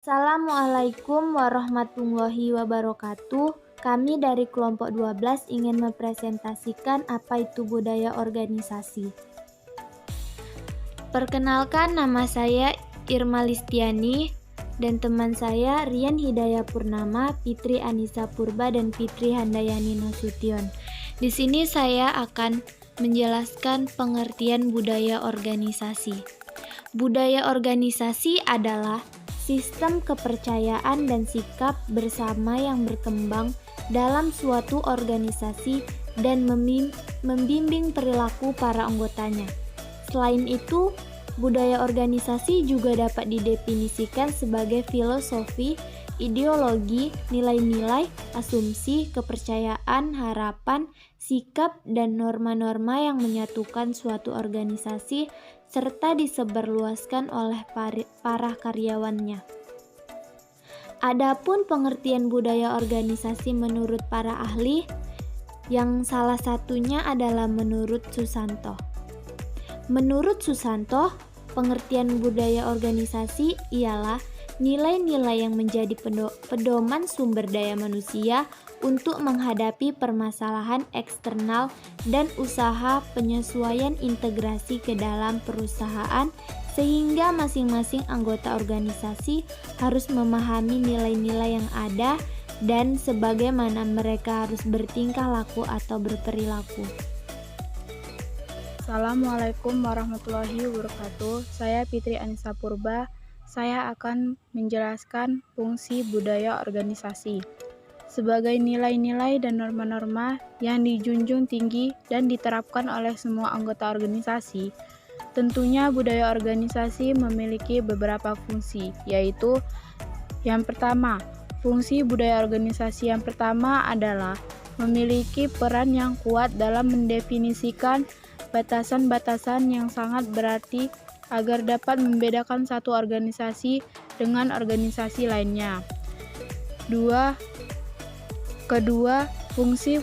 Assalamualaikum warahmatullahi wabarakatuh. Kami dari kelompok 12 ingin mempresentasikan apa itu budaya organisasi. Perkenalkan, nama saya Irma Listiani dan teman saya Rian Hidayah Purnama, Fitri Anissa Purba, dan Fitri Handayani Nasution. Di sini saya akan menjelaskan pengertian budaya organisasi. Budaya organisasi adalah sistem kepercayaan dan sikap bersama yang berkembang dalam suatu organisasi dan membimbing perilaku para anggotanya. Selain itu, budaya organisasi juga dapat didefinisikan sebagai filosofi, ideologi, nilai-nilai, asumsi, kepercayaan, harapan, sikap, dan norma-norma yang menyatukan suatu organisasi serta disebarluaskan oleh para karyawannya. Adapun pengertian budaya organisasi menurut para ahli, yang salah satunya adalah menurut Susanto. Menurut Susanto, pengertian budaya organisasi ialah nilai-nilai yang menjadi pedoman sumber daya manusia untuk menghadapi permasalahan eksternal dan usaha penyesuaian integrasi ke dalam perusahaan, sehingga masing-masing anggota organisasi harus memahami nilai-nilai yang ada dan sebagaimana mereka harus bertingkah laku atau berperilaku. Assalamualaikum warahmatullahi wabarakatuh. Saya Fitri Anissa Purba. Saya akan menjelaskan fungsi budaya organisasi sebagai nilai-nilai dan norma-norma yang dijunjung tinggi dan diterapkan oleh semua anggota organisasi. Tentunya budaya organisasi memiliki beberapa fungsi, yaitu yang pertama, fungsi budaya organisasi yang pertama adalah memiliki peran yang kuat dalam mendefinisikan batasan-batasan yang sangat berarti agar dapat membedakan satu organisasi dengan organisasi lainnya. Kedua, fungsi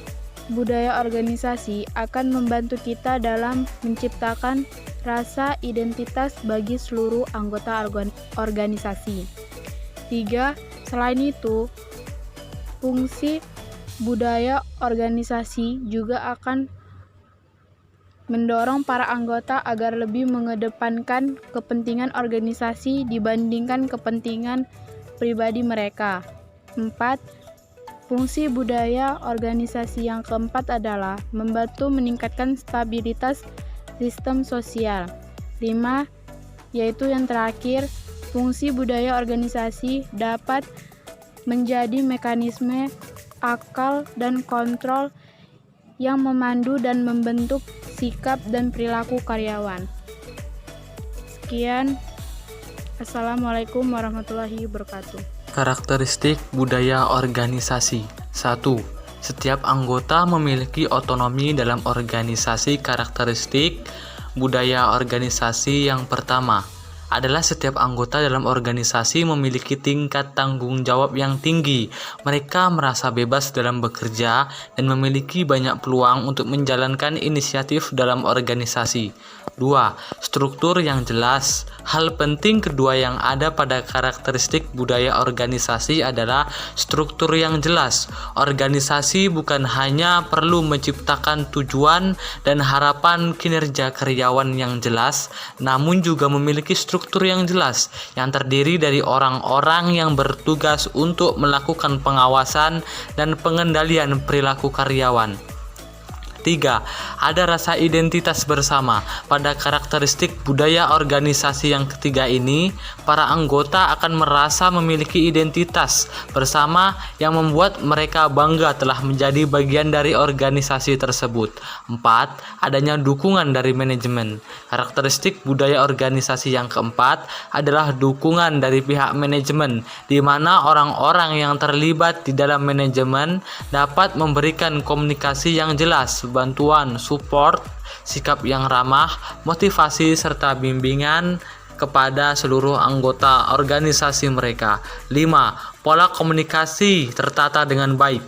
budaya organisasi akan membantu kita dalam menciptakan rasa identitas bagi seluruh anggota organisasi. 3. Selain itu, fungsi budaya organisasi juga akan mendorong para anggota agar lebih mengedepankan kepentingan organisasi dibandingkan kepentingan pribadi mereka. 4. Fungsi budaya organisasi yang keempat adalah membantu meningkatkan stabilitas sistem sosial. 5. Yaitu yang terakhir, fungsi budaya organisasi dapat menjadi mekanisme akal dan kontrol yang memandu dan membentuk sikap dan perilaku karyawan. Sekian. Assalamualaikum warahmatullahi wabarakatuh. Karakteristik budaya organisasi. 1. Setiap anggota memiliki otonomi dalam organisasi. Karakteristik budaya organisasi yang pertama adalah setiap anggota dalam organisasi memiliki tingkat tanggung jawab yang tinggi. Mereka merasa bebas dalam bekerja dan memiliki banyak peluang untuk menjalankan inisiatif dalam organisasi. 2. Struktur yang jelas. Hal penting kedua yang ada pada karakteristik budaya organisasi adalah struktur yang jelas. Organisasi bukan hanya perlu menciptakan tujuan dan harapan kinerja karyawan yang jelas, namun juga memiliki struktur yang jelas yang terdiri dari orang-orang yang bertugas untuk melakukan pengawasan dan pengendalian perilaku karyawan. 3. Ada rasa identitas bersama. Pada karakteristik budaya organisasi yang ketiga ini, para anggota akan merasa memiliki identitas bersama yang membuat mereka bangga telah menjadi bagian dari organisasi tersebut. 4. Adanya dukungan dari manajemen. Karakteristik budaya organisasi yang keempat adalah dukungan dari pihak manajemen, di mana orang-orang yang terlibat di dalam manajemen dapat memberikan komunikasi yang jelas, bantuan, support, sikap yang ramah, motivasi, serta bimbingan kepada seluruh anggota organisasi mereka. 5. Pola komunikasi tertata dengan baik.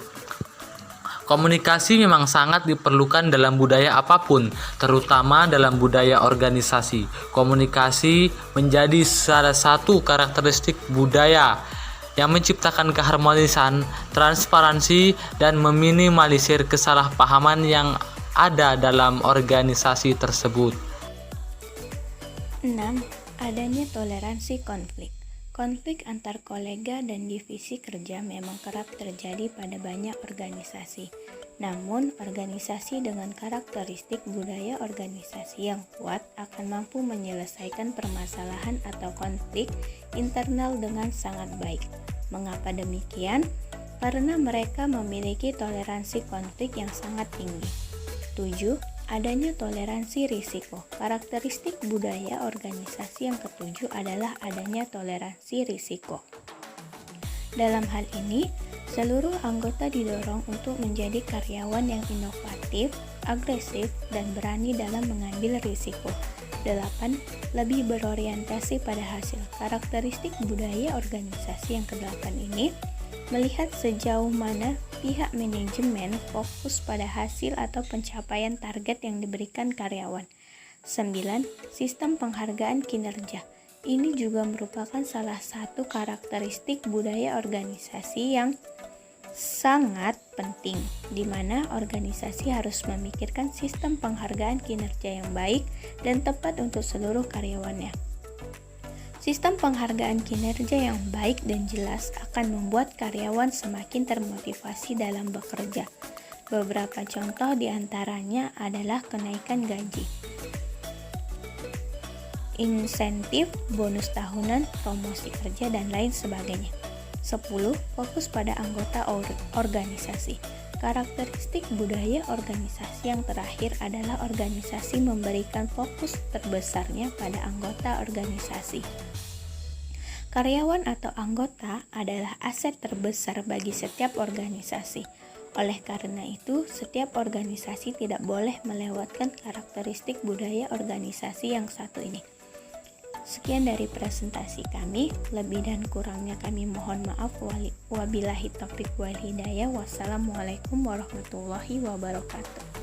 Komunikasi memang sangat diperlukan dalam budaya apapun, terutama dalam budaya organisasi. Komunikasi menjadi salah satu karakteristik budaya yang menciptakan keharmonisan, transparansi, dan meminimalisir kesalahpahaman yang ada dalam organisasi tersebut. 6. Adanya toleransi konflik. Konflik antar kolega dan divisi kerja memang kerap terjadi pada banyak organisasi. Namun, organisasi dengan karakteristik budaya organisasi yang kuat akan mampu menyelesaikan permasalahan atau konflik internal dengan sangat baik. Mengapa demikian? Karena mereka memiliki toleransi konflik yang sangat tinggi. 7. Adanya toleransi risiko. Karakteristik budaya organisasi yang ketujuh adalah adanya toleransi risiko. Dalam hal ini, seluruh anggota didorong untuk menjadi karyawan yang inovatif, agresif, dan berani dalam mengambil risiko. 8. Lebih berorientasi pada hasil. Karakteristik budaya organisasi yang ke-8 ini melihat sejauh mana pihak manajemen fokus pada hasil atau pencapaian target yang diberikan karyawan. 9. Sistem penghargaan kinerja. Ini juga merupakan salah satu karakteristik budaya organisasi yang sangat penting, di mana organisasi harus memikirkan sistem penghargaan kinerja yang baik dan tepat untuk seluruh karyawannya. Sistem penghargaan kinerja yang baik dan jelas akan membuat karyawan semakin termotivasi dalam bekerja. Beberapa contoh diantaranya adalah kenaikan gaji, insentif, bonus tahunan, promosi kerja, dan lain sebagainya. 10. Fokus pada anggota organisasi. Karakteristik budaya organisasi yang terakhir adalah organisasi memberikan fokus terbesarnya pada anggota organisasi. Karyawan atau anggota adalah aset terbesar bagi setiap organisasi. Oleh karena itu, setiap organisasi tidak boleh melewatkan karakteristik budaya organisasi yang satu ini. Sekian dari presentasi kami, lebih dan kurangnya kami mohon maaf. Wabillahi taufiq wal hidayah. Wassalamualaikum warahmatullahi wabarakatuh.